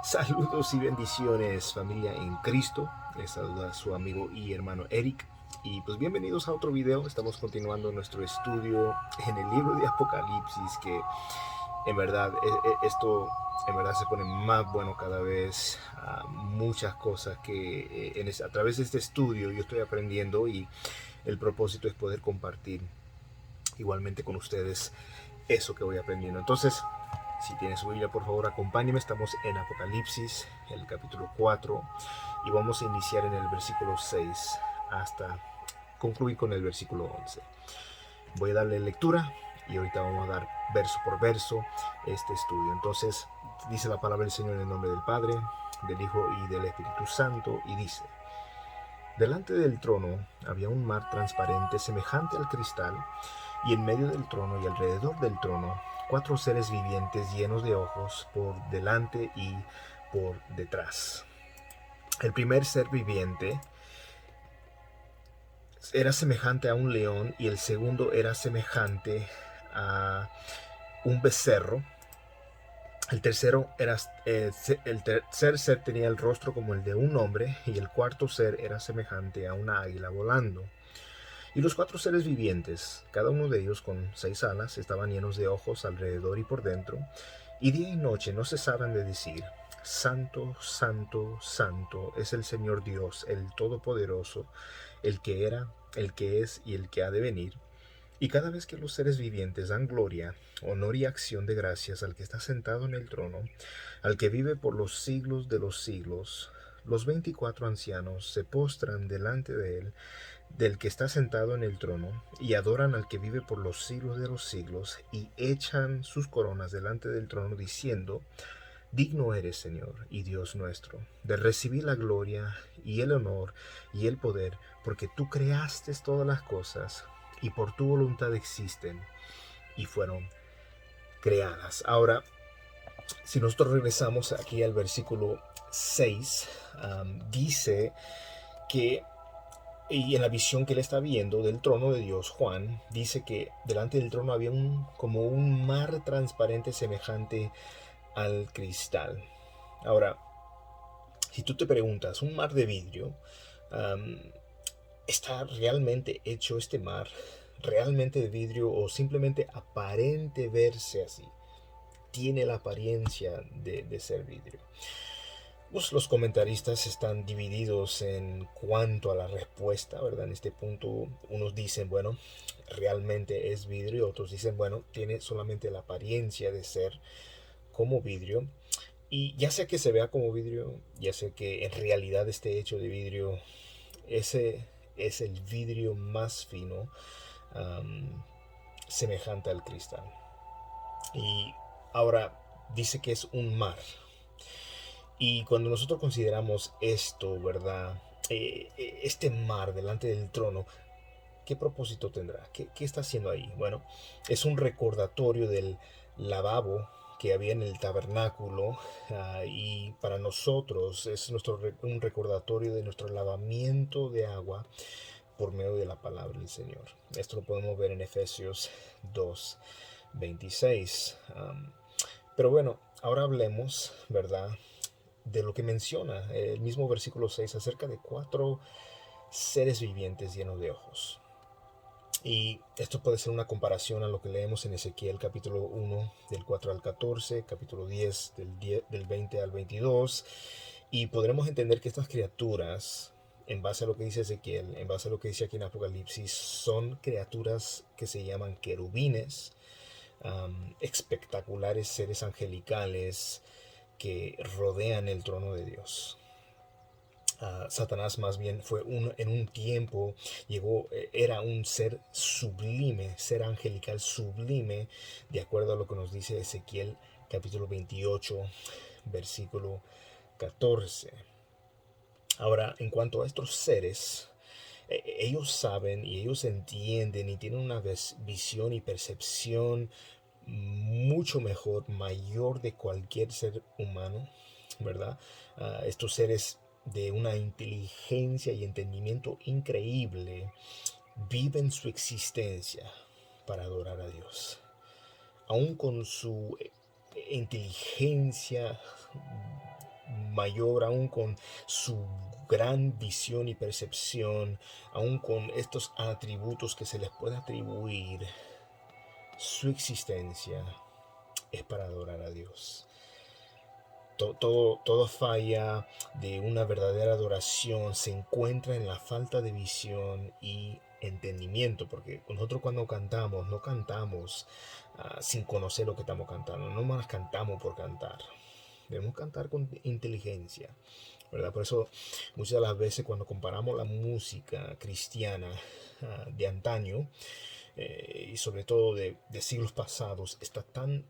Saludos y bendiciones, familia en Cristo. Les saluda su amigo y hermano Eric. Y pues bienvenidos a otro video. Estamos continuando nuestro estudio en el libro de Apocalipsis, que en verdad esto en verdad se pone más bueno cada vez. Muchas cosas que a través de este estudio yo estoy aprendiendo, y el propósito es poder compartir igualmente con ustedes eso que voy aprendiendo. Entonces, si tiene su Biblia, por favor, acompáñeme. Estamos en Apocalipsis, el capítulo 4, y vamos a iniciar en el versículo 6 hasta concluir con el versículo 11. Voy a darle lectura y ahorita vamos a dar verso por verso este estudio. Entonces, dice la palabra del Señor en el nombre del Padre, del Hijo y del Espíritu Santo, y dice: delante del trono había un mar transparente semejante al cristal, y en medio del trono y alrededor del trono 4 seres vivientes llenos de ojos por delante y por detrás. El primer ser viviente era semejante a un león, y el segundo era semejante a un becerro. El tercer ser tenía el rostro como el de un hombre, y el cuarto ser era semejante a una águila volando. Y los 4 seres vivientes, cada uno de ellos con 6 alas, estaban llenos de ojos alrededor y por dentro, y día y noche no cesaban de decir: Santo, Santo, Santo es el Señor Dios, el Todopoderoso, el que era, el que es y el que ha de venir. Y cada vez que los seres vivientes dan gloria, honor y acción de gracias al que está sentado en el trono, al que vive por los siglos de los siglos, los 24 ancianos se postran delante de él, del que está sentado en el trono, y adoran al que vive por los siglos de los siglos, y echan sus coronas delante del trono, diciendo: digno eres, Señor y Dios nuestro, de recibir la gloria y el honor y el poder, porque tú creaste todas las cosas, y por tu voluntad existen y fueron creadas. Ahora, si nosotros regresamos aquí al versículo 6, dice que, y en la visión que él está viendo del trono de Dios, Juan dice que delante del trono había como un mar transparente semejante al cristal. Ahora, si tú te preguntas, un mar de vidrio, um, ¿está realmente hecho este mar realmente de vidrio, o simplemente aparente verse así? Tiene la apariencia de ser vidrio. Pues los comentaristas están divididos en cuanto a la respuesta, ¿verdad? En este punto, unos dicen, bueno, realmente es vidrio, otros dicen, bueno, tiene solamente la apariencia de ser como vidrio. Y ya sea que se vea como vidrio, ya sea que en realidad esté hecho de vidrio, ese es el vidrio más fino, um, semejante al cristal. Y ahora dice que es un mar. Y cuando nosotros consideramos esto, ¿verdad? Este mar delante del trono, ¿qué propósito tendrá? ¿Qué está haciendo ahí? Bueno, es un recordatorio del lavabo que había en el tabernáculo, y para nosotros es un recordatorio de nuestro lavamiento de agua por medio de la palabra del Señor. Esto lo podemos ver en Efesios 2:26. Pero bueno, ahora hablemos, ¿verdad?, de lo que menciona el mismo versículo 6 acerca de 4 seres vivientes llenos de ojos. Y esto puede ser una comparación a lo que leemos en Ezequiel capítulo 1 del 4 al 14, capítulo 10 del 20 al 22, y podremos entender que estas criaturas, en base a lo que dice Ezequiel, en base a lo que dice aquí en Apocalipsis, son criaturas que se llaman querubines, espectaculares seres angelicales que rodean el trono de Dios. Satanás más bien en un tiempo era un ser sublime, ser angelical sublime, de acuerdo a lo que nos dice Ezequiel capítulo 28, versículo 14. Ahora, en cuanto a estos seres, ellos saben y ellos entienden y tienen una visión y percepción mucho mejor, mayor de cualquier ser humano, ¿verdad? Estos seres de una inteligencia y entendimiento increíble viven su existencia para adorar a Dios. Aún con su inteligencia mayor, aún con su gran visión y percepción, aún con estos atributos que se les puede atribuir, su existencia es para adorar a Dios. Todo falla de una verdadera adoración se encuentra en la falta de visión y entendimiento, porque nosotros cuando cantamos, no cantamos sin conocer lo que estamos cantando, no más cantamos por cantar. Debemos cantar con inteligencia, ¿verdad? Por eso muchas de las veces cuando comparamos la música cristiana de antaño, y sobre todo de siglos pasados, está tan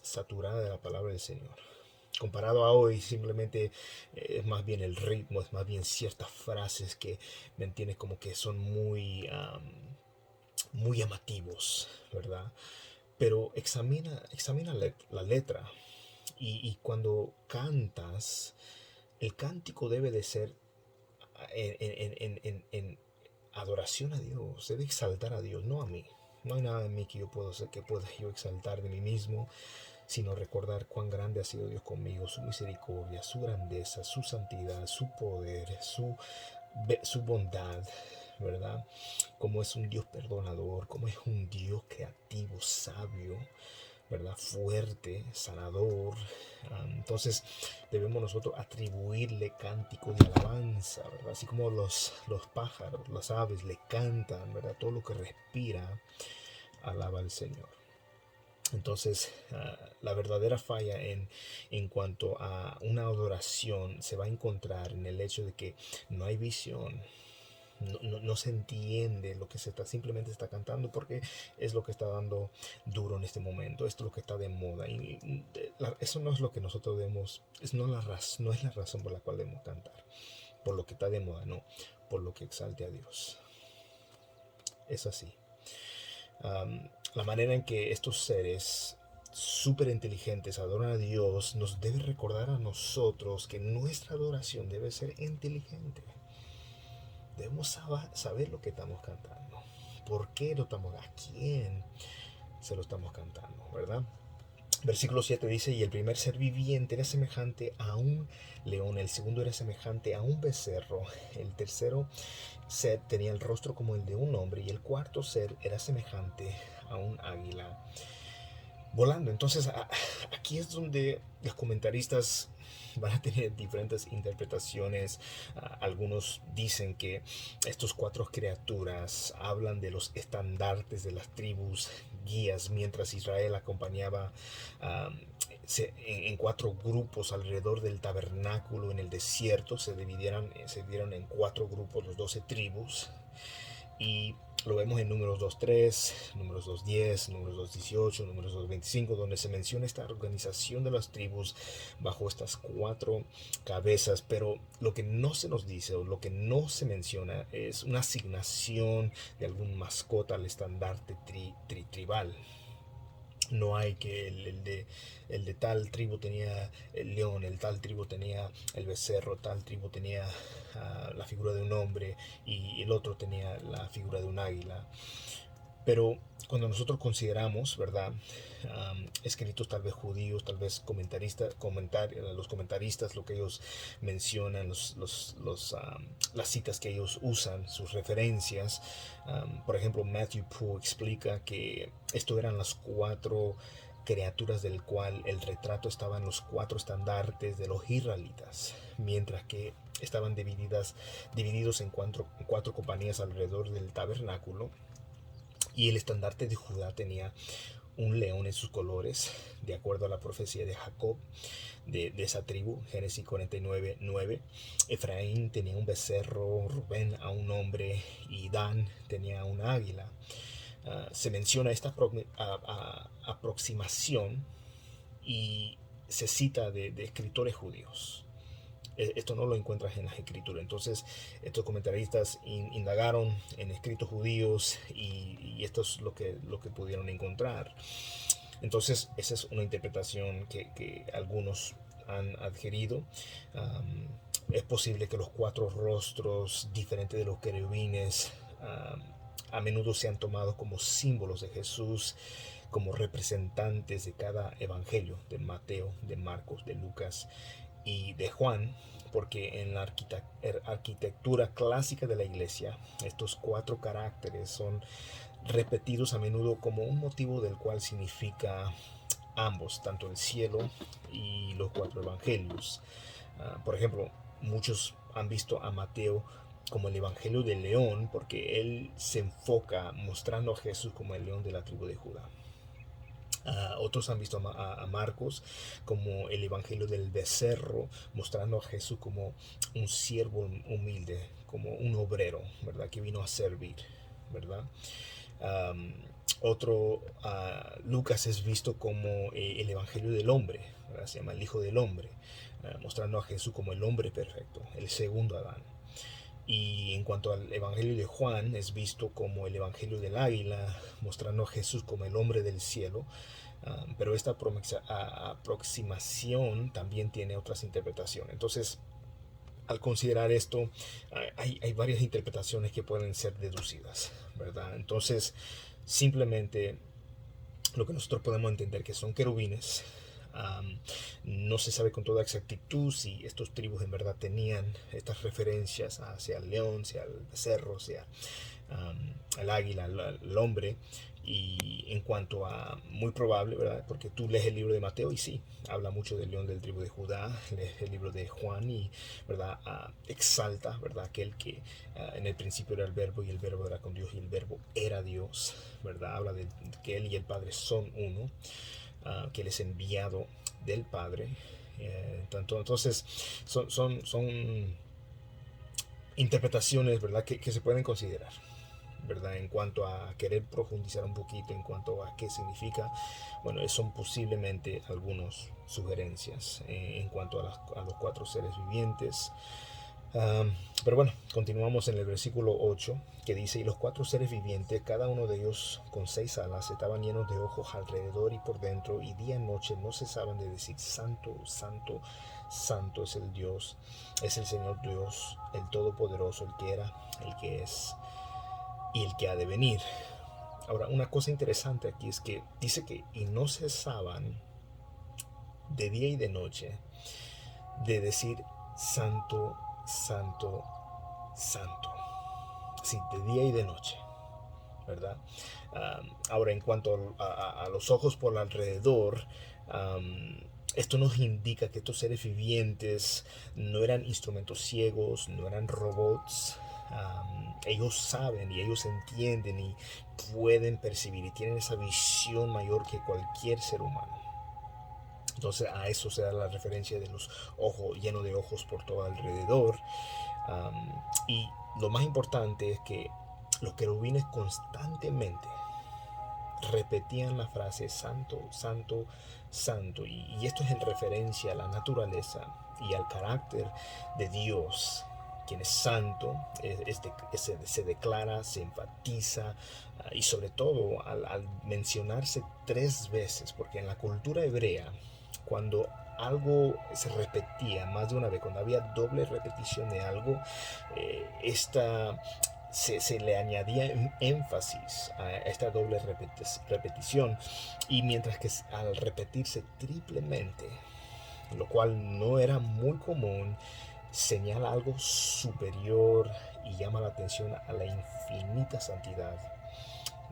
saturada de la palabra del Señor. Comparado a hoy, simplemente es más bien el ritmo, es más bien ciertas frases que, ¿me entiendes? Como que son muy llamativos, ¿verdad? Pero examina la letra y cuando cantas, el cántico debe de ser en adoración a Dios, debe exaltar a Dios, no a mí. No hay nada en mí que yo pueda hacer, que pueda yo exaltar de mí mismo, sino recordar cuán grande ha sido Dios conmigo, su misericordia, su grandeza, su santidad, su poder, su bondad, ¿verdad? Como es un Dios perdonador, como es un Dios creativo, sabio, ¿verdad? Fuerte, sanador. Entonces debemos nosotros atribuirle cántico de alabanza, ¿verdad? Así como los pájaros, las aves le cantan, ¿verdad? Todo lo que respira alaba al Señor. Entonces, la verdadera falla en cuanto a una adoración se va a encontrar en el hecho de que no hay visión, no se entiende lo que simplemente está cantando porque es lo que está dando duro en este momento, esto es lo que está de moda. Eso no es lo que nosotros debemos, no es la razón por la cual debemos cantar, por lo que está de moda, no, por lo que exalte a Dios. Es así. La manera en que estos seres súper inteligentes adoran a Dios nos debe recordar a nosotros que nuestra adoración debe ser inteligente. Debemos saber lo que estamos cantando, por qué lo estamos, a quién se lo estamos cantando, ¿verdad? Versículo 7 dice, y el primer ser viviente era semejante a un león, el segundo era semejante a un becerro, el tercero ser tenía el rostro como el de un hombre y el cuarto ser era semejante a un águila volando. Entonces aquí es donde los comentaristas van a tener diferentes interpretaciones. Algunos dicen que estos cuatro criaturas hablan de los estandartes de las tribus guías mientras Israel acompañaba en cuatro grupos alrededor del tabernáculo en el desierto. Se dividieron en cuatro grupos, los 12 tribus, y lo vemos en Números 2.3, Números 2.10, Números 2.18, Números 2.25, donde se menciona esta organización de las tribus bajo estas cuatro cabezas. Pero lo que no se nos dice o lo que no se menciona es una asignación de algún mascota al estandarte tribal. No hay que el de tal tribu tenía el león, el tal tribu tenía el becerro, tal tribu tenía la figura de un hombre y el otro tenía la figura de un águila. Pero cuando nosotros consideramos, ¿verdad? Escritos tal vez judíos, tal vez los comentaristas, lo que ellos mencionan, las citas que ellos usan, sus referencias. Por ejemplo, Matthew Poole explica que esto eran las cuatro criaturas del cual el retrato estaba en los cuatro estandartes de los israelitas, mientras que estaban divididos en cuatro compañías alrededor del tabernáculo. Y el estandarte de Judá tenía un león en sus colores, de acuerdo a la profecía de Jacob, de esa tribu, Génesis 49:9. Efraín tenía un becerro, Rubén a un hombre y Dan tenía un águila. Se menciona esta aproximación y se cita de escritores judíos. Esto no lo encuentras en las escrituras. Entonces estos comentaristas indagaron en escritos judíos y esto es lo que pudieron encontrar. Entonces esa es una interpretación que algunos han adquirido. Es posible que los cuatro rostros diferentes de los querubines a menudo sean tomados como símbolos de Jesús, como representantes de cada evangelio, de Mateo, de Marcos, de Lucas y de Juan, porque en la arquitectura clásica de la iglesia, estos cuatro caracteres son repetidos a menudo como un motivo del cual significa ambos, tanto el cielo y los cuatro evangelios. Por ejemplo, muchos han visto a Mateo como el evangelio del león porque él se enfoca mostrando a Jesús como el león de la tribu de Judá. Otros han visto a Marcos como el evangelio del becerro, mostrando a Jesús como un siervo humilde, como un obrero, ¿verdad? Que vino a servir, ¿verdad? Um, Lucas es visto como el evangelio del hombre, ¿verdad? Se llama el hijo del hombre, mostrando a Jesús como el hombre perfecto, el segundo Adán. Y en cuanto al evangelio de Juan, es visto como el evangelio del águila, mostrando a Jesús como el hombre del cielo. Pero esta aproximación también tiene otras interpretaciones. Entonces, al considerar esto, hay varias interpretaciones que pueden ser deducidas, ¿verdad? Entonces, simplemente lo que nosotros podemos entender que son querubines. No se sabe con toda exactitud si estos tribus en verdad tenían estas referencias hacia el león, hacia el becerro, hacia el águila, el hombre. Y en cuanto a muy probable, ¿verdad? Porque tú lees el libro de Mateo y sí, habla mucho del león del tribu de Judá, lees el libro de Juan y, ¿verdad? Exalta, ¿verdad? Aquel que en el principio era el verbo y el verbo era con Dios y el verbo era Dios, ¿verdad? Habla de que él y el Padre son uno, que él es enviado del Padre. Entonces, son interpretaciones, ¿verdad? Que se pueden considerar, ¿verdad? En cuanto a querer profundizar un poquito en cuanto a qué significa, bueno, son posiblemente algunas sugerencias en cuanto a los cuatro seres vivientes. Pero bueno, continuamos en el versículo 8 que dice: y los cuatro seres vivientes, cada uno de ellos con 6 alas, estaban llenos de ojos alrededor y por dentro, y día y noche no cesaban de decir: santo, santo, santo es el Dios, es el Señor Dios, el Todopoderoso, el que era, el que es y el que ha de venir. Ahora, una cosa interesante aquí es que dice que y no cesaban de día y de noche de decir: santo, santo, santo. Sí, de día y de noche, ¿verdad? Ahora, en cuanto a los ojos por alrededor, esto nos indica que estos seres vivientes no eran instrumentos ciegos, no eran robots. Ellos saben y ellos entienden y pueden percibir y tienen esa visión mayor que cualquier ser humano. Entonces a eso se da la referencia de los ojos, llenos de ojos por todo alrededor. Y lo más importante es que los querubines constantemente repetían la frase santo, santo, santo. Y esto es en referencia a la naturaleza y al carácter de Dios, quien es santo, se declara, se enfatiza, y sobre todo al mencionarse 3 veces, porque en la cultura hebrea, cuando algo se repetía más de una vez, cuando había doble repetición de algo, esta se le añadía énfasis a esta doble repetición, y mientras que al repetirse triplemente, lo cual no era muy común, señala algo superior y llama la atención a la infinita santidad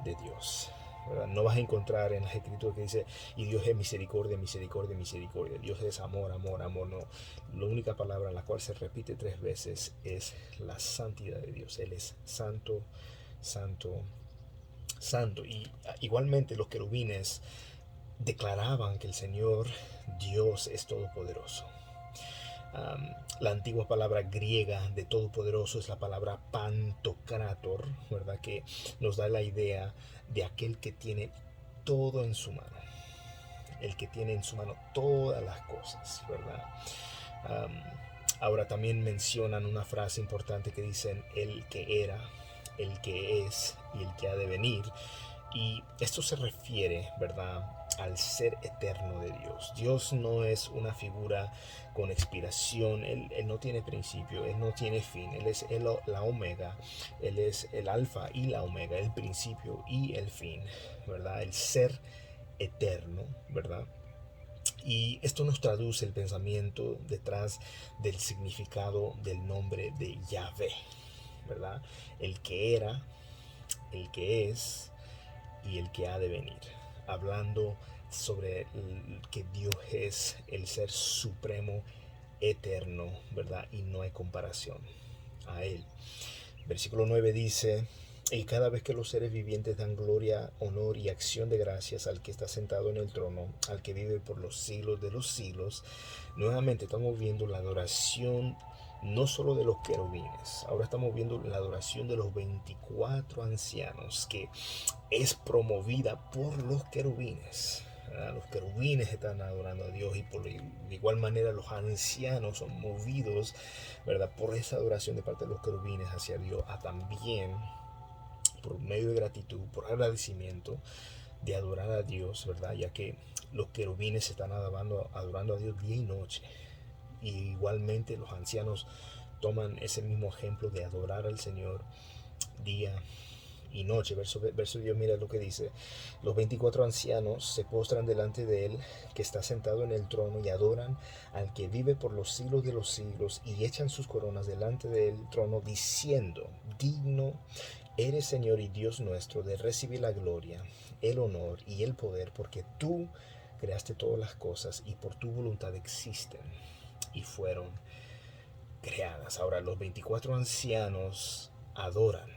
de Dios. ¿Verdad? No vas a encontrar en las escrituras que dice: y Dios es misericordia, misericordia, misericordia. Dios es amor, amor, amor. No, la única palabra en la cual se repite 3 veces es la santidad de Dios. Él es santo, santo, santo. Y igualmente los querubines declaraban que el Señor Dios es todopoderoso. La antigua palabra griega de todopoderoso es la palabra pantocrator, ¿verdad? Que nos da la idea de aquel que tiene todo en su mano, el que tiene en su mano todas las cosas, ¿verdad? Ahora también mencionan una frase importante que dicen: el que era, el que es y el que ha de venir. Y esto se refiere, ¿verdad?, al ser eterno de Dios. Dios no es una figura con expiración. Él no tiene principio, Él no tiene fin. Él es la omega, Él es el alfa y la omega, el principio y el fin, ¿verdad? El ser eterno, ¿verdad? Y esto nos traduce el pensamiento detrás del significado del nombre de Yahvé, ¿verdad? El que era, el que es y el que ha de venir. Hablando sobre que Dios es el ser supremo, eterno, ¿verdad? Y no hay comparación a Él. Versículo 9 dice: y cada vez que los seres vivientes dan gloria, honor y acción de gracias al que está sentado en el trono, al que vive por los siglos de los siglos, nuevamente estamos viendo la adoración no solo de los querubines, ahora estamos viendo la adoración de los 24 ancianos, que es promovida por los querubines. Los querubines están adorando a Dios, y de igual manera los ancianos son movidos, ¿verdad?, por esa adoración de parte de los querubines hacia Dios, a también por medio de gratitud, por agradecimiento, de adorar a Dios, ¿verdad? Ya que los querubines están adorando a Dios día y noche. Y igualmente los ancianos toman ese mismo ejemplo de adorar al Señor día y noche. Verso Dios, mira lo que dice: los 24 ancianos se postran delante de él que está sentado en el trono, y adoran al que vive por los siglos de los siglos, y echan sus coronas delante del trono, diciendo: digno eres, Señor y Dios nuestro, de recibir la gloria, el honor y el poder, porque tú creaste todas las cosas, y por tu voluntad existen y fueron creadas. Ahora, los 24 ancianos adoran.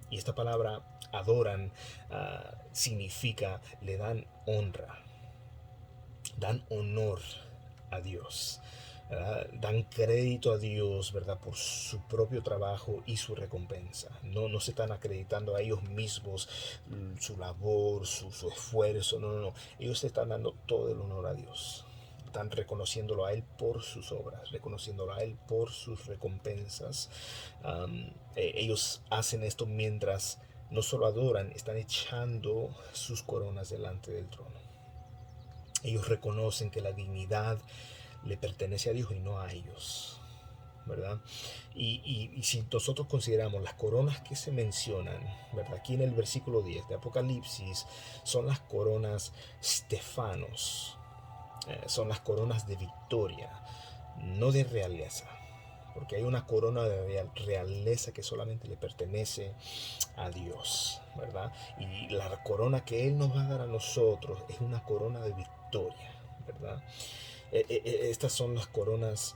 Y esta palabra adoran significa, le dan honra, dan honor a Dios, ¿verdad? Dan crédito a Dios, ¿verdad?, por su propio trabajo y su recompensa. No se están acreditando a ellos mismos su labor, su esfuerzo. No. Ellos están dando todo el honor a Dios. Están reconociéndolo a Él por sus obras, reconociéndolo a Él por sus recompensas. Ellos hacen esto mientras no solo adoran, están echando sus coronas delante del trono. Ellos reconocen que la dignidad le pertenece a Dios y no a ellos, ¿verdad? Y si nosotros consideramos las coronas que se mencionan, ¿verdad?, aquí en el versículo 10 de Apocalipsis, son las coronas Stefanos, son las coronas de victoria, no de realeza, porque hay una corona de realeza que solamente le pertenece a Dios, ¿verdad? Y la corona que Él nos va a dar a nosotros es una corona de victoria, ¿verdad? Estas son las coronas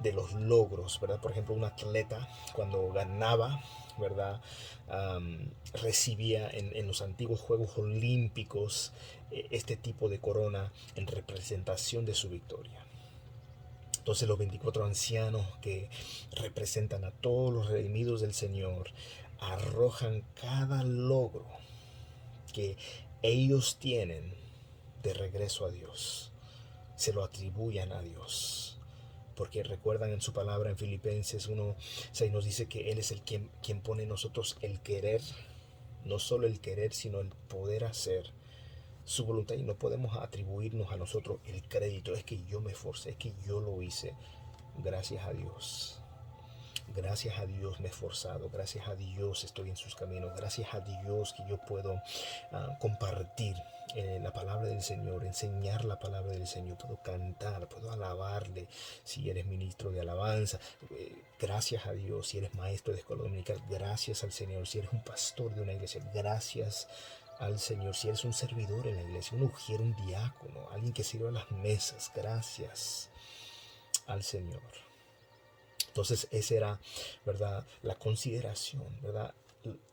de los logros, ¿verdad? Por ejemplo, un atleta cuando ganaba, ¿verdad?, recibía en los antiguos Juegos Olímpicos este tipo de corona en representación de su victoria. Entonces los 24 ancianos, que representan a todos los redimidos del Señor, arrojan cada logro que ellos tienen de regreso a Dios, se lo atribuyan a Dios, porque recuerdan en su palabra en Filipenses 1:6 nos dice que Él es el quien pone en nosotros el querer, no solo el querer, sino el poder hacer su voluntad, y no podemos atribuirnos a nosotros el crédito. Es que yo me esforcé, es que yo lo hice. Gracias a Dios. Gracias a Dios me he esforzado, gracias a Dios estoy en sus caminos, gracias a Dios que yo puedo compartir la palabra del Señor, enseñar la palabra del Señor, puedo cantar, puedo alabarle. Si eres ministro de alabanza, gracias a Dios. Si eres maestro de escuela dominical, gracias al Señor. Si eres un pastor de una iglesia, gracias al Señor. Si eres un servidor en la iglesia, un ujier, un diácono, alguien que sirve a las mesas, gracias al Señor. Entonces esa era, ¿verdad?, la consideración, ¿verdad?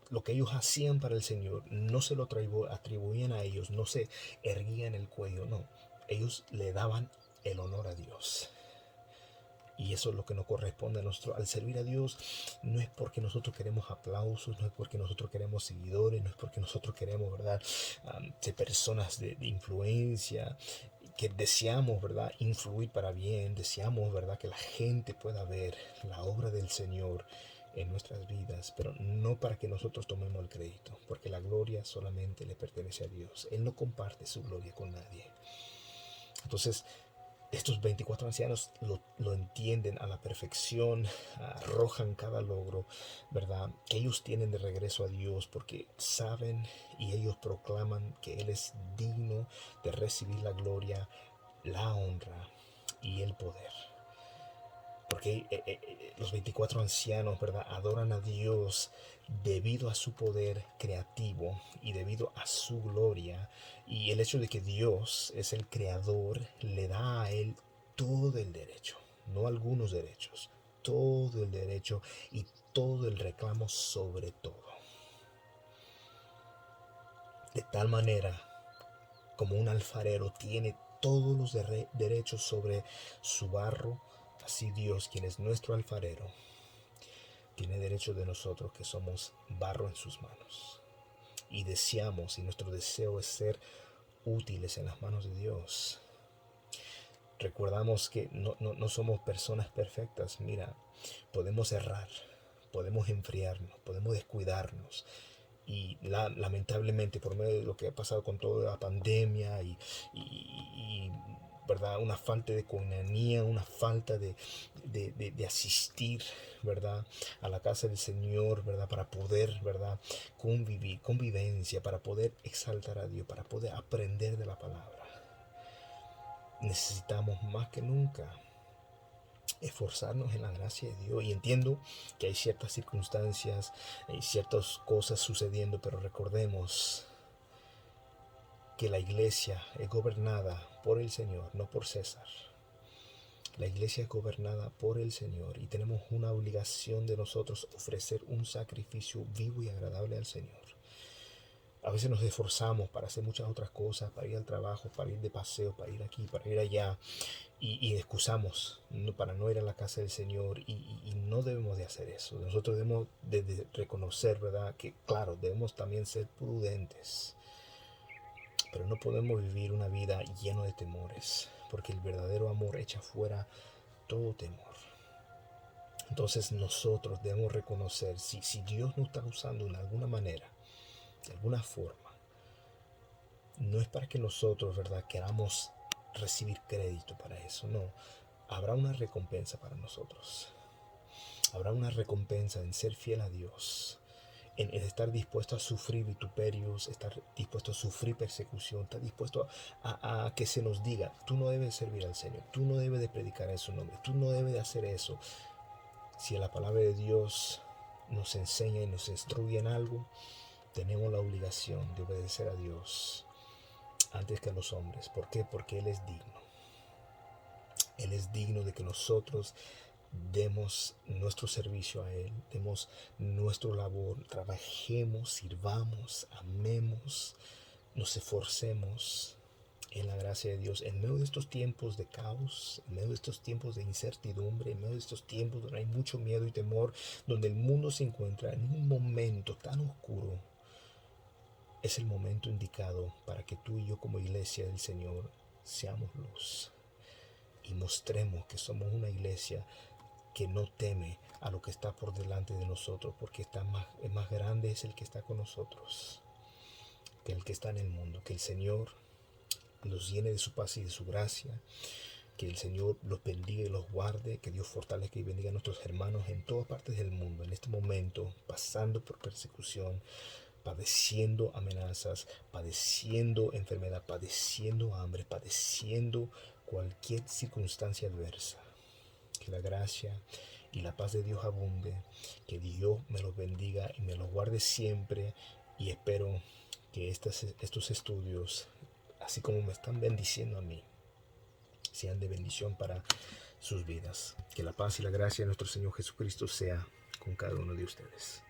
Lo que ellos hacían para el Señor no se lo atribuían a ellos, no se erguían el cuello, no. Ellos le daban el honor a Dios. Y eso es lo que nos corresponde a nosotros. Al servir a Dios, no es porque nosotros queremos aplausos, no es porque nosotros queremos seguidores, no es porque nosotros queremos, ¿verdad?, ser personas de influencia, que deseamos, ¿verdad?, influir para bien, deseamos, ¿verdad?, que la gente pueda ver la obra del Señor en nuestras vidas, pero no para que nosotros tomemos el crédito, porque la gloria solamente le pertenece a Dios. Él no comparte su gloria con nadie. Entonces, estos 24 ancianos lo entienden a la perfección, arrojan cada logro, ¿verdad?, que ellos tienen de regreso a Dios, porque saben y ellos proclaman que Él es digno de recibir la gloria, la honra y el poder. Porque los 24 ancianos, ¿verdad?, adoran a Dios debido a su poder creativo y debido a su gloria. Y el hecho de que Dios es el creador le da a él todo el derecho, no algunos derechos, todo el derecho y todo el reclamo sobre todo. De tal manera como un alfarero tiene todos los derechos sobre su barro, así Dios, quien es nuestro alfarero, tiene derecho de nosotros que somos barro en sus manos. Y deseamos, y nuestro deseo es ser útiles en las manos de Dios. Recordamos que no somos personas perfectas. Mira, podemos errar, podemos enfriarnos, podemos descuidarnos. Y lamentablemente, por medio de lo que ha pasado con toda la pandemia y ¿verdad?, una falta de coinonía, una falta de asistir, ¿verdad?, a la casa del Señor, ¿verdad?, para poder, ¿verdad?, convivencia, para poder exaltar a Dios, para poder aprender de la palabra. Necesitamos más que nunca esforzarnos en la gracia de Dios. Y entiendo que hay ciertas circunstancias, hay ciertas cosas sucediendo, pero recordemos que la iglesia es gobernada por el Señor, no por César. La iglesia es gobernada por el Señor y tenemos una obligación de nosotros ofrecer un sacrificio vivo y agradable al Señor. A veces nos esforzamos para hacer muchas otras cosas, para ir al trabajo, para ir de paseo, para ir aquí, para ir allá, y excusamos para no ir a la casa del Señor, y no debemos de hacer eso. Nosotros debemos de reconocer, ¿verdad?, que claro, debemos también ser prudentes, pero no podemos vivir una vida llena de temores, porque el verdadero amor echa fuera todo temor. Entonces nosotros debemos reconocer si Dios nos está usando de alguna manera, de alguna forma, no es para que nosotros, ¿verdad?, queramos recibir crédito para eso, no. Habrá una recompensa para nosotros. Habrá una recompensa en ser fiel a Dios, en estar dispuesto a sufrir vituperios, estar dispuesto a sufrir persecución, estar dispuesto a que se nos diga: tú no debes servir al Señor, tú no debes de predicar en su nombre, tú no debes de hacer eso. Si la palabra de Dios nos enseña y nos instruye en algo, tenemos la obligación de obedecer a Dios antes que a los hombres. ¿Por qué? Porque Él es digno. Él es digno de que nosotros demos nuestro servicio a Él, demos nuestra labor, trabajemos, sirvamos, amemos, nos esforcemos en la gracia de Dios, en medio de estos tiempos de caos, en medio de estos tiempos de incertidumbre, en medio de estos tiempos donde hay mucho miedo y temor, donde el mundo se encuentra en un momento tan oscuro. Es el momento indicado para que tú y yo, como iglesia del Señor, seamos luz y mostremos que somos una iglesia que no teme a lo que está por delante de nosotros, porque más grande es el que está con nosotros que el que está en el mundo. Que el Señor los llene de su paz y de su gracia, que el Señor los bendiga y los guarde, que Dios fortalezca y bendiga a nuestros hermanos en todas partes del mundo, en este momento, pasando por persecución, padeciendo amenazas, padeciendo enfermedad, padeciendo hambre, padeciendo cualquier circunstancia adversa. Que la gracia y la paz de Dios abunde, que Dios me los bendiga y me los guarde siempre, y espero que estos estudios, así como me están bendiciendo a mí, sean de bendición para sus vidas. Que la paz y la gracia de nuestro Señor Jesucristo sea con cada uno de ustedes.